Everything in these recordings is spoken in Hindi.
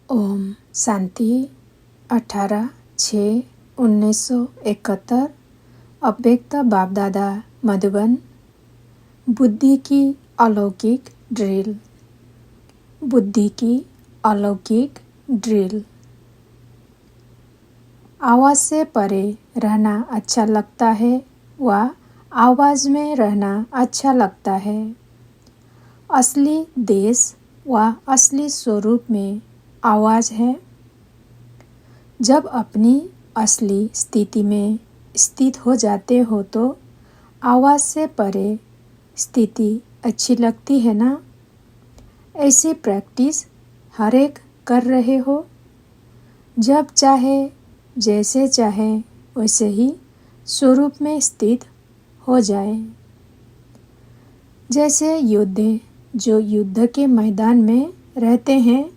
ओम शांति 18/6/1971 अव्यक्त बाप दादा मधुबन। बुद्धि की अलौकिक ड्रिल। बुद्धि की अलौकिक ड्रिल। आवाज़ से परे रहना अच्छा लगता है व आवाज़ में रहना अच्छा लगता है। असली देश व असली स्वरूप में आवाज़ है। जब अपनी असली स्थिति में स्थित हो जाते हो तो आवाज़ से परे स्थिति अच्छी लगती है ना। ऐसी प्रैक्टिस हर एक कर रहे हो। जब चाहे जैसे चाहे वैसे ही स्वरूप में स्थित हो जाए। जैसे योद्धे जो युद्ध के मैदान में रहते हैं,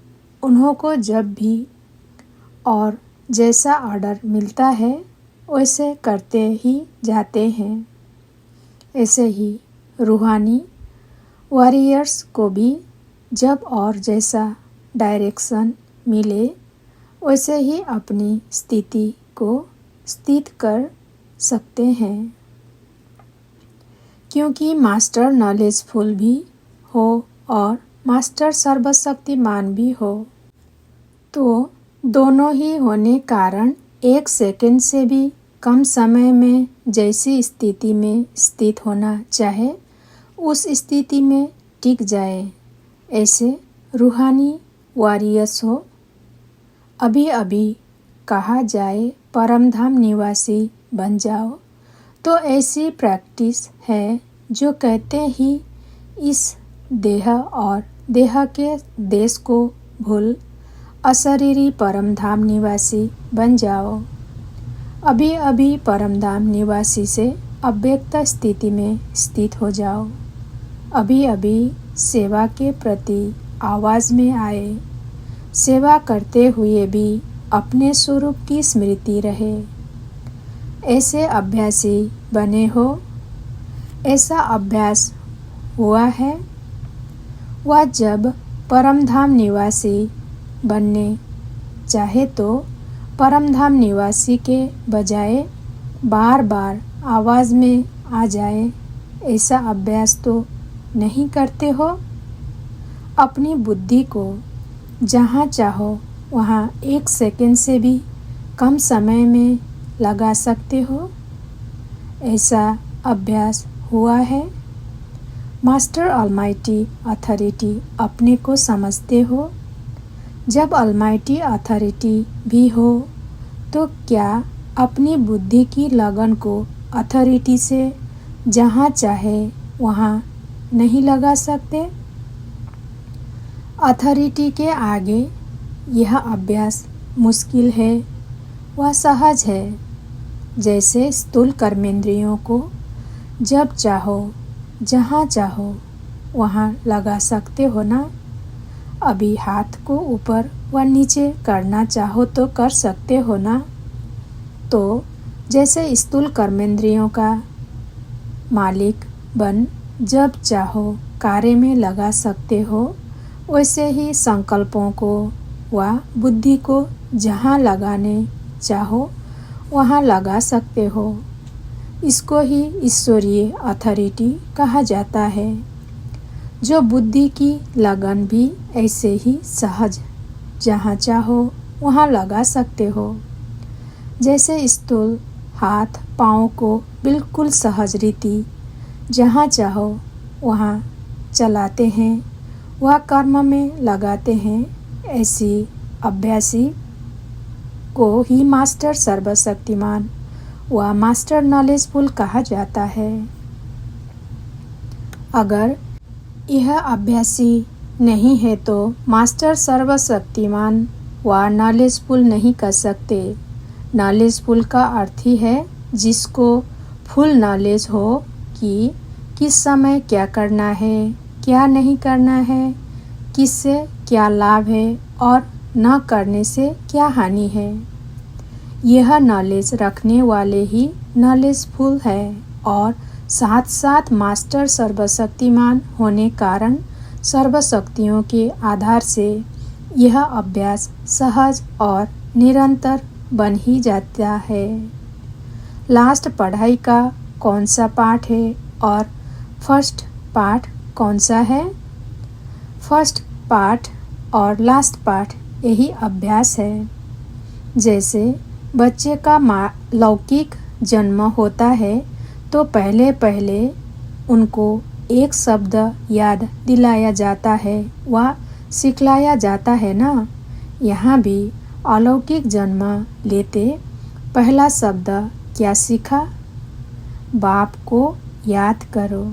उन्हों को जब भी और जैसा ऑर्डर मिलता है वैसे करते ही जाते हैं। ऐसे ही रूहानी वॉरियर्स को भी जब और जैसा डायरेक्शन मिले वैसे ही अपनी स्थिति को स्थित कर सकते हैं। क्योंकि मास्टर नॉलेजफुल भी हो और मास्टर सर्वशक्तिमान भी हो, तो दोनों ही होने कारण 1 सेकंड से भी कम समय में जैसी स्थिति में स्थित होना चाहे उस स्थिति में टिक जाए। ऐसे रूहानी वॉरियर्स हो। अभी अभी कहा जाए परमधाम निवासी बन जाओ, तो ऐसी प्रैक्टिस है जो कहते ही इस देह और देह के देश को भूल अशरीरी परमधाम निवासी बन जाओ। अभी अभी परमधाम निवासी से अव्यक्त स्थिति में स्थित हो जाओ। अभी अभी सेवा के प्रति आवाज़ में आए। सेवा करते हुए भी अपने स्वरूप की स्मृति रहे। ऐसे अभ्यासी बने हो। ऐसा अभ्यास हुआ है। वह जब परमधाम निवासी बनने चाहे तो परमधाम निवासी के बजाय बार बार आवाज़ में आ जाए, ऐसा अभ्यास तो नहीं करते हो। अपनी बुद्धि को जहाँ चाहो वहाँ 1 सेकंड से भी कम समय में लगा सकते हो। ऐसा अभ्यास हुआ है। मास्टर ऑलमाइटी अथॉरिटी अपने को समझते हो। जब ऑलमाइटी अथॉरिटी भी हो तो क्या अपनी बुद्धि की लगन को अथॉरिटी से जहाँ चाहे वहाँ नहीं लगा सकते? अथॉरिटी के आगे यह अभ्यास मुश्किल है व सहज है। जैसे स्थूल कर्मेंद्रियों को जब चाहो जहाँ चाहो वहाँ लगा सकते हो ना। अभी हाथ को ऊपर व नीचे करना चाहो तो कर सकते हो ना। तो जैसे स्थूल कर्मेंद्रियों का मालिक बन जब चाहो कार्य में लगा सकते हो, वैसे ही संकल्पों को व बुद्धि को जहाँ लगाने चाहो वहाँ लगा सकते हो। इसको ही ईश्वरीय अथॉरिटी कहा जाता है। जो बुद्धि की लगन भी ऐसे ही सहज जहाँ चाहो वहाँ लगा सकते हो। जैसे स्थूल हाथ पाँव को बिल्कुल सहज रीति जहाँ चाहो वहाँ चलाते हैं वह कर्म में लगाते हैं। ऐसी अभ्यासी को ही मास्टर सर्वशक्तिमान व मास्टर नॉलेजफुल कहा जाता है। अगर यह अभ्यासी नहीं है तो मास्टर सर्वशक्तिमान व नॉलेजफुल नहीं कर सकते। नॉलेजफुल का अर्थ ही है जिसको फुल नॉलेज हो कि किस समय क्या करना है, क्या नहीं करना है, किससे क्या लाभ है और न करने से क्या हानि है। यह नॉलेज रखने वाले ही नॉलेजफुल है और साथ साथ मास्टर सर्वशक्तिमान होने कारण सर्वशक्तियों के आधार से यह अभ्यास सहज और निरंतर बन ही जाता है। लास्ट पढ़ाई का कौन सा पाठ है और फर्स्ट पाठ कौन सा है? फर्स्ट पाठ और लास्ट पाठ यही अभ्यास है। जैसे बच्चे का लौकिक जन्म होता है तो पहले पहले उनको एक शब्द याद दिलाया जाता है व सिखलाया जाता है ना। यहाँ भी अलौकिक जन्म लेते पहला शब्द क्या सीखा? बाप को याद करो।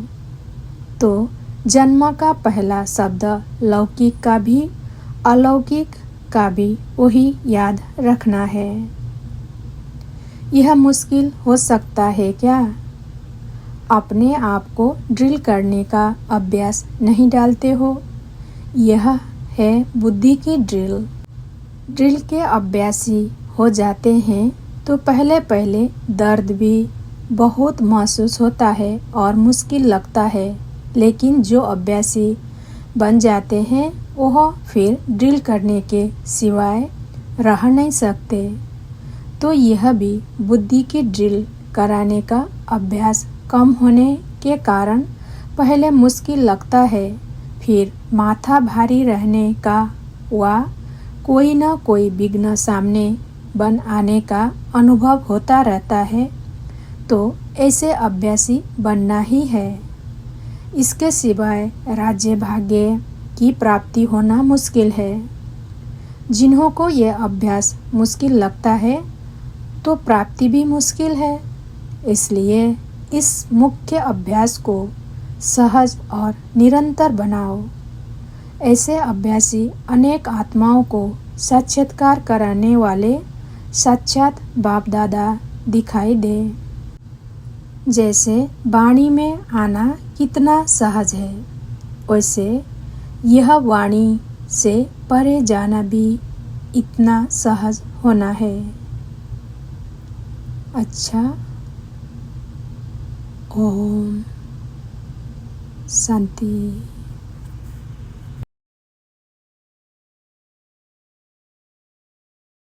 तो जन्म का पहला शब्द लौकिक का भी अलौकिक का भी वही याद रखना है। यह मुश्किल हो सकता है क्या? अपने आप को ड्रिल करने का अभ्यास नहीं डालते हो? यह है बुद्धि की ड्रिल। ड्रिल के अभ्यासी हो जाते हैं तो पहले पहले दर्द भी बहुत महसूस होता है और मुश्किल लगता है, लेकिन जो अभ्यासी बन जाते हैं वह फिर ड्रिल करने के सिवाय रह नहीं सकते। तो यह भी बुद्धि की ड्रिल कराने का अभ्यास कम होने के कारण पहले मुश्किल लगता है, फिर माथा भारी रहने का व कोई न कोई विघ्न सामने बन आने का अनुभव होता रहता है। तो ऐसे अभ्यासी बनना ही है। इसके सिवाय राज्य भाग्य की प्राप्ति होना मुश्किल है। जिन्हों को यह अभ्यास मुश्किल लगता है तो प्राप्ति भी मुश्किल है। इसलिए इस मुख्य अभ्यास को सहज और निरंतर बनाओ। ऐसे अभ्यासी अनेक आत्माओं को साक्षात्कार कराने वाले साक्षात बाप दादा दिखाई दे। जैसे वाणी में आना कितना सहज है, वैसे यह वाणी से परे जाना भी इतना सहज होना है। अच्छा, ओम शांति।